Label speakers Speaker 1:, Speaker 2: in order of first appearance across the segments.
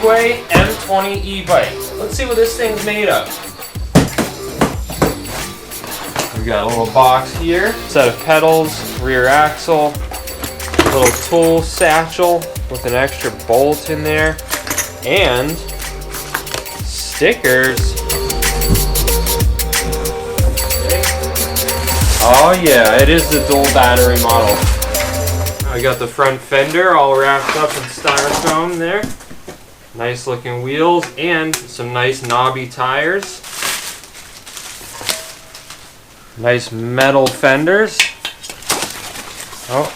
Speaker 1: Engwe M20 e-bike. Let's see what this thing's made of. We got a little box here, set of pedals, rear axle, little tool satchel with an extra bolt in there, and stickers. Oh yeah, it is the dual battery model. I got the front fender all wrapped up in styrofoam there. Nice looking wheels and some nice knobby tires. Nice metal fenders. Oh,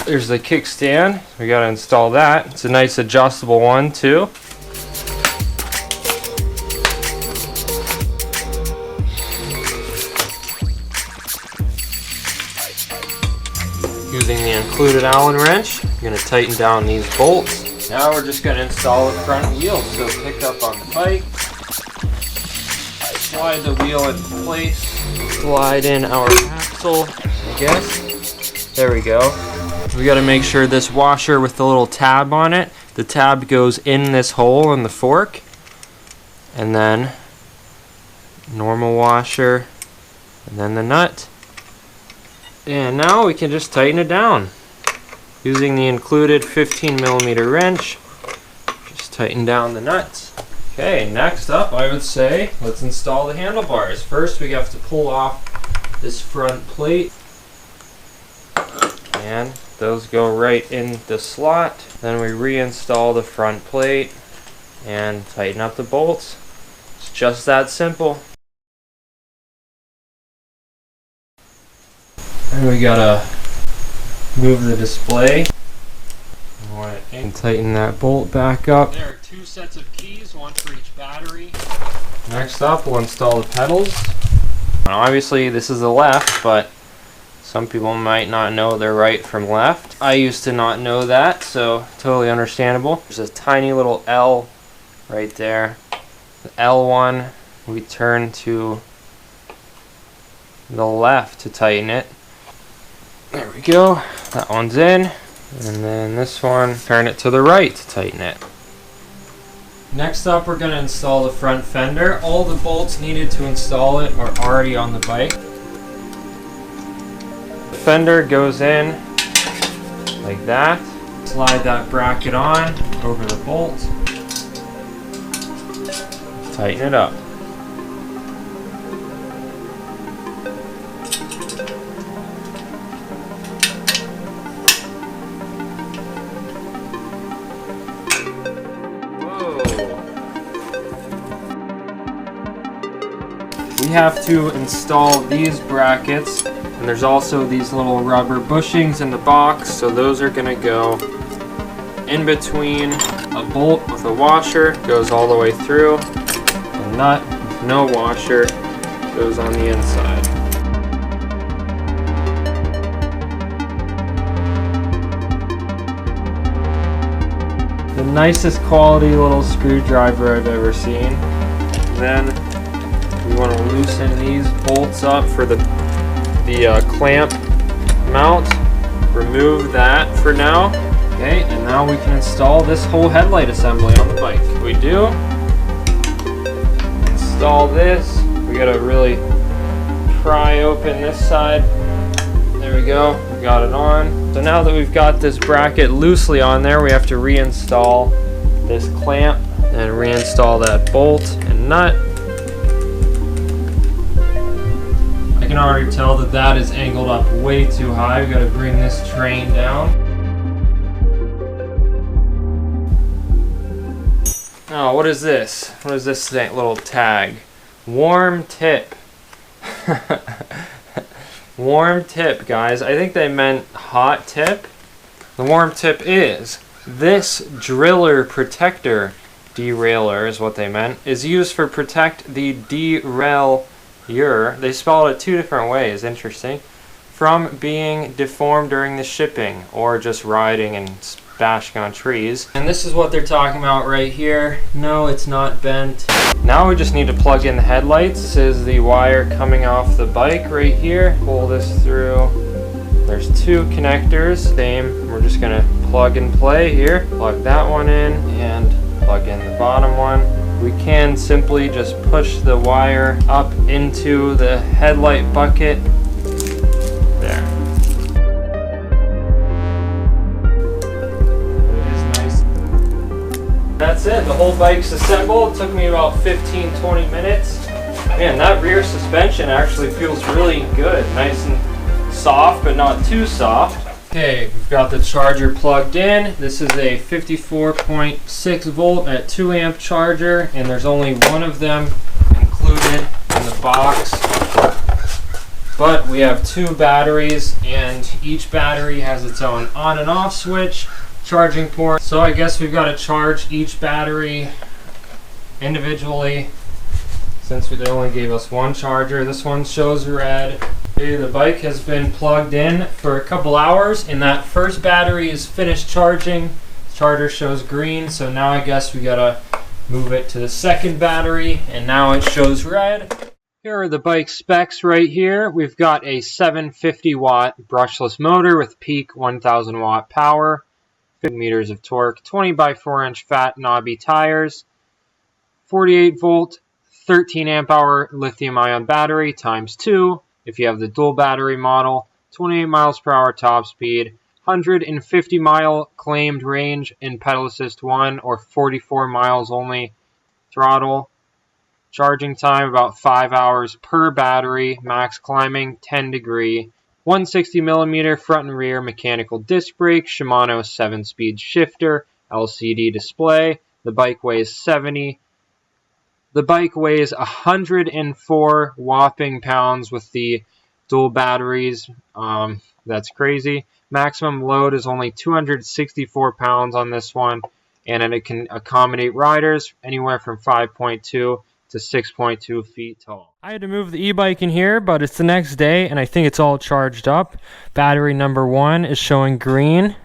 Speaker 1: there's the kickstand. We gotta install that. It's a nice adjustable one too. Using the included Allen wrench, I'm gonna tighten down these bolts. Now we're just gonna install the front wheel. So pick up on the bike, slide the wheel into place, slide in our axle, I guess. There we go. We gotta make sure this washer with the little tab on it, the tab goes in this hole in the fork, and then normal washer, and then the nut. And now we can just tighten it down. Using the included 15mm wrench, just tighten down the nuts. Okay, next up I would say let's install the handlebars. First we have to pull off this front plate, and those go right in the slot. Then we reinstall the front plate and tighten up the bolts. It's just that simple. And we gotta move the display and tighten that bolt back up. There are two sets of keys, one for each battery. Next up, we'll install the pedals. Now, obviously this is the left, but some people might not know their right from left. I used to not know that, so totally understandable. There's a tiny little L right there. The L1, we turn to the left to tighten it. There we go, that one's in. And then this one, turn it to the right to tighten it. Next up, we're gonna install the front fender. All the bolts needed to install it are already on the bike. The fender goes in like that. Slide that bracket on over the bolt. Tighten it up. We have to install these brackets, and there's also these little rubber bushings in the box, so those are going to go in between a bolt with a washer, goes all the way through, a nut with no washer goes on the inside. The nicest quality little screwdriver I've ever seen. Then we want to loosen these bolts up for the clamp mount. Remove that for now. Okay, and now we can install this whole headlight assembly on the bike. We do. Install this. We gotta really pry open this side. There we go. We got it on. So now that we've got this bracket loosely on there, we have to reinstall this clamp and reinstall that bolt and nut. I can already tell that that is angled up way too high. We got to bring this train down. Oh, what is this? What is this little tag? Warm tip. Warm tip, guys. I think they meant hot tip. The warm tip is this driller protector, derailleur is what they meant, is used for protect the derailleur. They spell it 2 different ways, interesting, from being deformed during the shipping or just riding and bashing on trees. And this is what they're talking about right here. No, it's not bent. Now we just need to plug in the headlights. This is the wire coming off the bike right here. Pull this through. There's 2 connectors, same. We're just gonna plug and play here. Plug that one in and plug in the bottom one. We can simply just push the wire up into the headlight bucket. There. It is nice. That's it. The whole bike's assembled. It took me about 15-20 minutes. Man, that rear suspension actually feels really good. Nice and soft, but not too soft. Okay, we've got the charger plugged in. This is a 54.6 volt at 2 amp charger, and there's only one of them included in the box. But we have 2 batteries, and each battery has its own on and off switch, charging port. So I guess we've got to charge each battery individually since they only gave us one charger. This one shows red. Okay, the bike has been plugged in for a couple hours, and that first battery is finished charging. The charger shows green, so now I guess we gotta move it to the second battery, and now it shows red. Here are the bike specs right here. We've got a 750 watt brushless motor with peak 1000 watt power, 50 meters of torque, 20 by 4 inch fat knobby tires, 48 volt, 13 amp hour lithium ion battery times 2. If you have the dual battery model, 28 miles per hour top speed, 150 mile claimed range in pedal assist 1 or 44 miles only throttle. Charging time about 5 hours per battery, max climbing 10 degree. 160 millimeter front and rear mechanical disc brake, Shimano 7-speed shifter, LCD display. The bike weighs 104 whopping pounds with the dual batteries. That's crazy. Maximum load is only 264 pounds on this one, and it can accommodate riders anywhere from 5.2 to 6.2 feet tall. I had to move the e-bike in here, but it's the next day, and I think it's all charged up. Battery number 1 is showing green,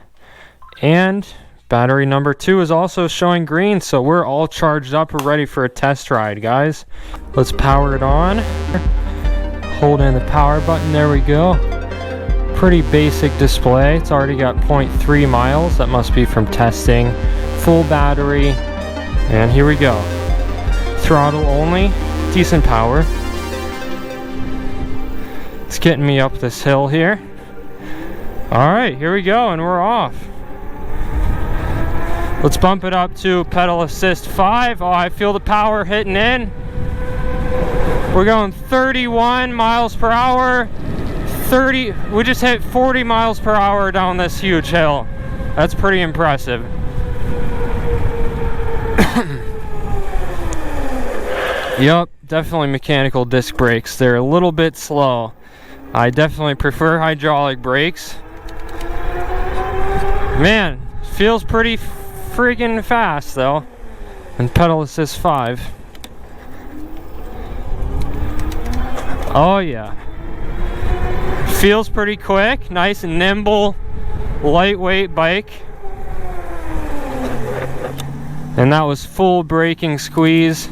Speaker 1: and battery number 2 is also showing green, so we're all charged up. We're ready for a test ride, guys. Let's power it on. Hold in the power button. There we go. Pretty basic display. It's already got 0.3 miles. That must be from testing. Full battery. And here we go. Throttle only. Decent power. It's getting me up this hill here. Alright, here we go, and we're off. Let's bump it up to pedal assist 5. Oh, I feel the power hitting in. We're going 31 miles per hour. We just hit 40 miles per hour down this huge hill. That's pretty impressive. Yep, definitely mechanical disc brakes. They're a little bit slow. I definitely prefer hydraulic brakes. Man, feels pretty friggin' fast though. And pedal assist 5. Oh yeah. Feels pretty quick, nice and nimble, lightweight bike. And that was full braking squeeze.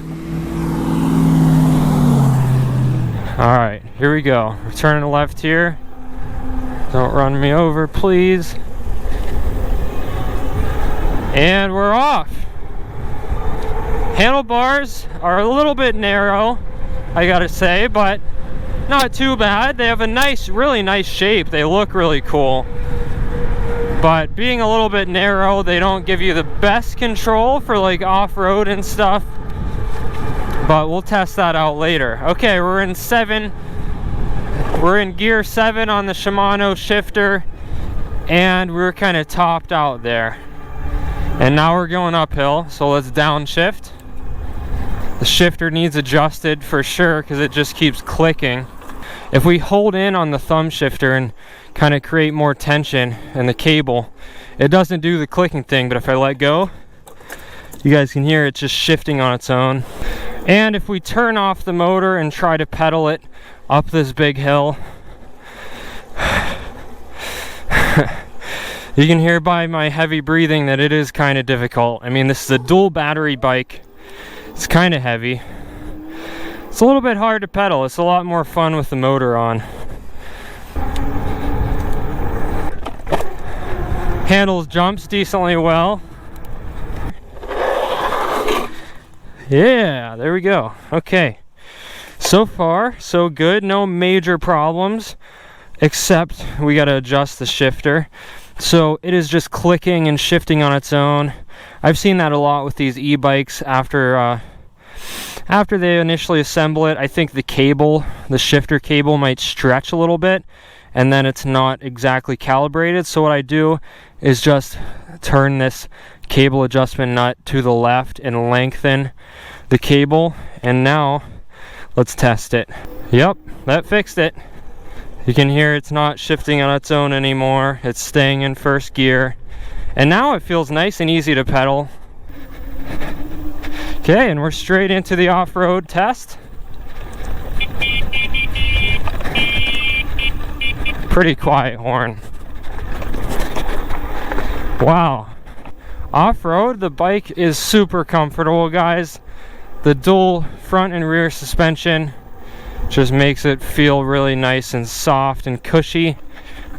Speaker 1: Alright, here we go. We're turning left here. Don't run me over, please. And we're off. Handlebars are a little bit narrow, I gotta say, but not too bad. They have a nice, really nice shape. They look really cool. But being a little bit narrow, they don't give you the best control for like off-road and stuff. But we'll test that out later. Okay, we're in gear 7 on the Shimano shifter, and we're kind of topped out there. And now we're going uphill, so let's downshift. The shifter needs adjusted for sure because it just keeps clicking. If we hold in on the thumb shifter and kind of create more tension in the cable, it doesn't do the clicking thing, but if I let go, you guys can hear it just shifting on its own. And if we turn off the motor and try to pedal it up this big hill, you can hear by my heavy breathing that it is kind of difficult. I mean, this is a dual battery bike. It's kind of heavy. It's a little bit hard to pedal. It's a lot more fun with the motor on. Handles jumps decently well. Yeah, there we go. Okay. So far, so good. No major problems, except we got to adjust the shifter. So it is just clicking and shifting on its own. I've seen that a lot with these e-bikes after they initially assemble it. I think the cable, the shifter cable, might stretch a little bit, and then it's not exactly calibrated. So what I do is just turn this cable adjustment nut to the left and lengthen the cable, and now let's test it. Yep, that fixed it. You can hear it's not shifting on its own anymore. It's staying in first gear. And now it feels nice and easy to pedal. Okay, and we're straight into the off-road test. Pretty quiet horn. Wow. Off-road, the bike is super comfortable, guys. The dual front and rear suspension just makes it feel really nice and soft and cushy.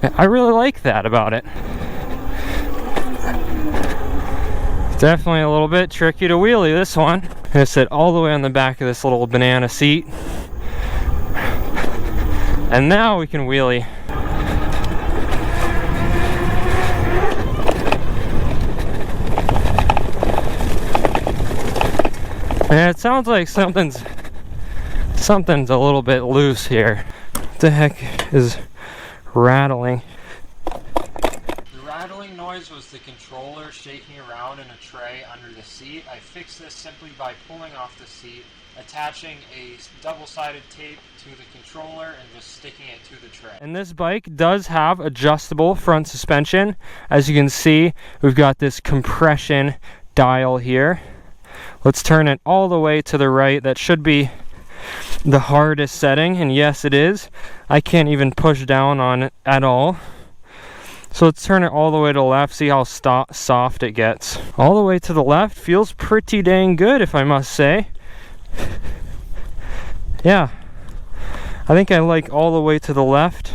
Speaker 1: I really like that about it. Definitely a little bit tricky to wheelie this one. I'm gonna sit all the way on the back of this little banana seat. And now we can wheelie. And it sounds like something's a little bit loose here. What the heck is rattling? The rattling noise was the controller shaking around in a tray under the seat. I fixed this simply by pulling off the seat, attaching a double-sided tape to the controller, and just sticking it to the tray. And this bike does have adjustable front suspension. As you can see, we've got this compression dial here. Let's turn it all the way to the right. That should be the hardest setting, and yes, it is. I can't even push down on it at all. So let's turn it all the way to the left, see how soft it gets. All the way to the left feels pretty dang good, if I must say. Yeah, I think I like all the way to the left.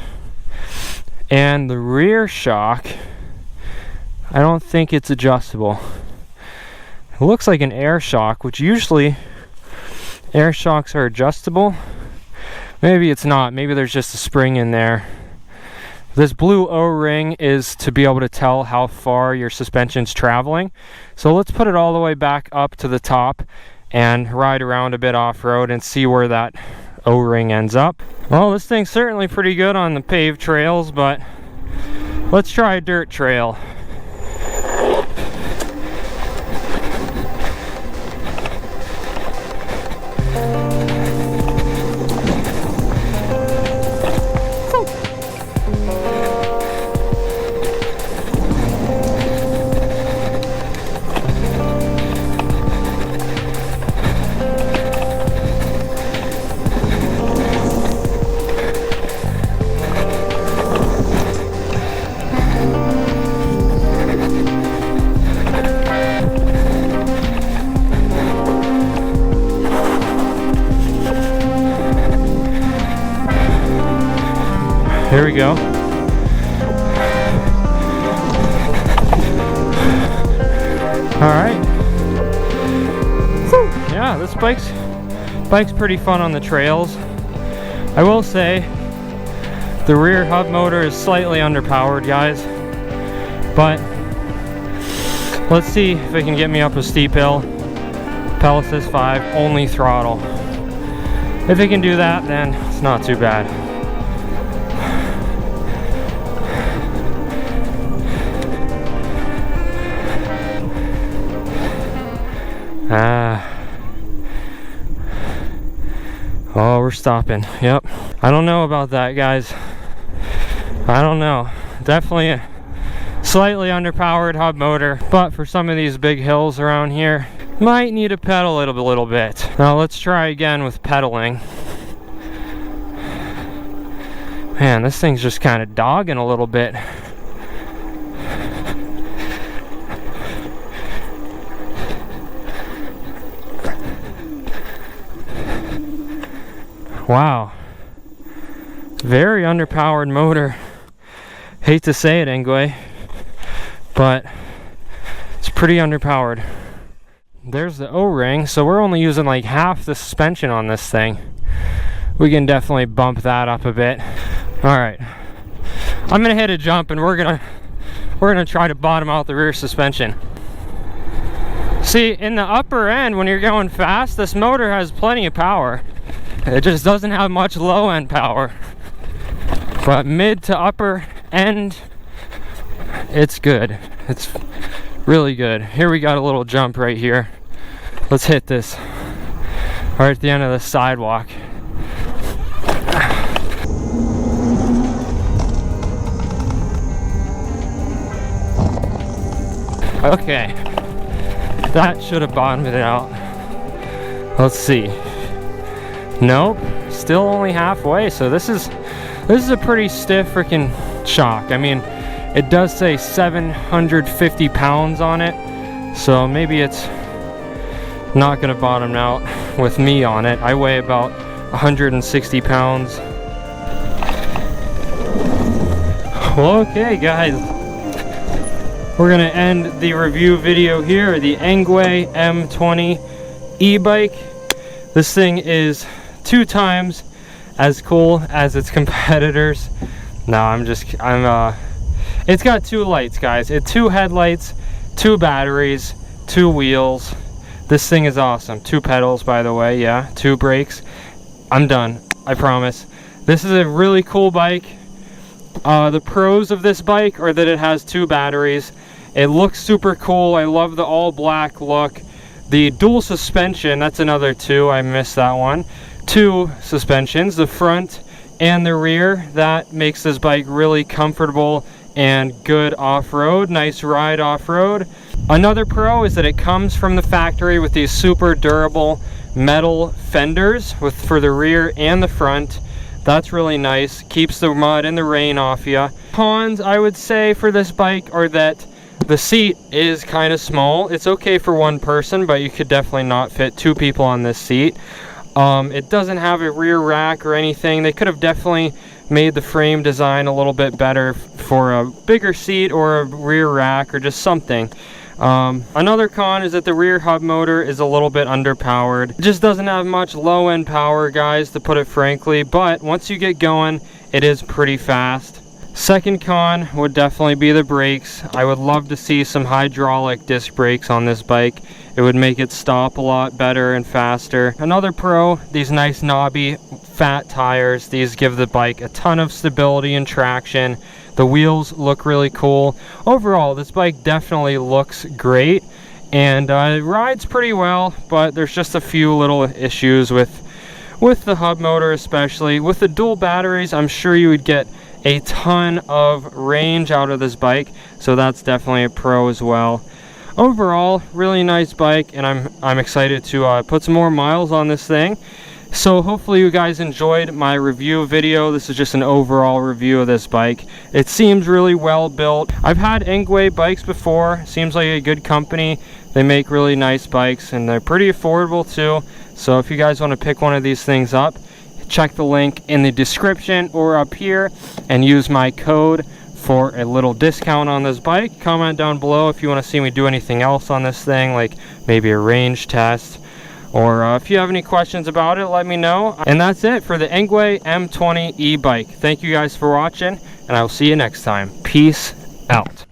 Speaker 1: And the rear shock, I don't think it's adjustable. It looks like an air shock, which usually air shocks are adjustable. Maybe it's not. Maybe there's just a spring in there. This blue O-ring is to be able to tell how far your suspension's traveling. So let's put it all the way back up to the top and ride around a bit off-road and see where that O-ring ends up. Well, this thing's certainly pretty good on the paved trails, but let's try a dirt trail. Here we go. All right. Yeah, this bike's pretty fun on the trails. I will say the rear hub motor is slightly underpowered, guys. But let's see if it can get me up a steep hill. Pedal Assist 5, only throttle. If it can do that, then it's not too bad. Oh, we're stopping. Yep. I don't know about that, guys. I don't know. Definitely a slightly underpowered hub motor, but for some of these big hills around here, might need to pedal it a little bit. Now let's try again with pedaling. Man, this thing's just kind of dogging a little bit. Wow, very underpowered motor. Hate to say it, Engwe, but it's pretty underpowered. there's the O-ring. So we're only using like half the suspension on this thing. We can definitely bump that up a bit. All right, I'm gonna hit a jump and we're gonna try to bottom out the rear suspension. See, in the upper end, when you're going fast, this motor has plenty of power. It just doesn't have much low end power. But mid to upper end, it's good. It's really good. Here we got a little jump right here. Let's hit this right at the end of the sidewalk. Okay, that should have bottomed it out. Let's see. Nope, still only halfway. So this is a pretty stiff freaking shock. I mean, it does say 750 pounds on it, so maybe it's not gonna bottom out with me on it. I weigh about 160 pounds. Well, okay guys, we're gonna end the review video here. The Engwe M20 e-bike. This thing is 2 times as cool as its competitors. No, it's got 2 lights, guys. It's 2 headlights, 2 batteries, 2 wheels. This thing is awesome. 2 pedals, by the way. Yeah, 2 brakes. I'm done, I promise. This is a really cool bike. The pros of this bike are that it has 2 batteries. It looks super cool. I love the all black look. The dual suspension, that's another 2. I missed that one. 2 suspensions, the front and the rear. That makes this bike really comfortable and good off-road. Nice ride off-road. Another pro is that it comes from the factory with these super durable metal fenders for the rear and the front. That's really nice. Keeps the mud and the rain off you. Cons, I would say, for this bike are that the seat is kind of small. It's okay for 1 person, but you could definitely not fit 2 people on this seat. It doesn't have a rear rack or anything. They could have definitely made the frame design a little bit better for a bigger seat or a rear rack or just something. Another con is that the rear hub motor is a little bit underpowered. It just doesn't have much low end power, guys, to put it frankly, but once you get going, it is pretty fast. Second con would definitely be the brakes. I would love to see some hydraulic disc brakes on this bike. It would make it stop a lot better and faster. Another pro, these nice knobby fat tires. These give the bike a ton of stability and traction. The wheels look really cool. Overall, this bike definitely looks great and it rides pretty well, but there's just a few little issues with the hub motor, especially. With the dual batteries, I'm sure you would get a ton of range out of this bike, so that's definitely a pro as well. Overall, really nice bike, and I'm excited to put some more miles on this thing. So hopefully you guys enjoyed my review video. This is just an overall review of this bike. It seems really well built. I've had Engwe bikes before. Seems like a good company. They make really nice bikes and they're pretty affordable too. So if you guys want to pick one of these things up, check the link in the description or up here and use my code for a little discount on this bike. Comment down below if you want to see me do anything else on this thing, like maybe a range test, or if you have any questions about it, let me know. And that's it for the Engwe M20 e-bike. Thank you guys for watching, and I will see you next time. Peace out.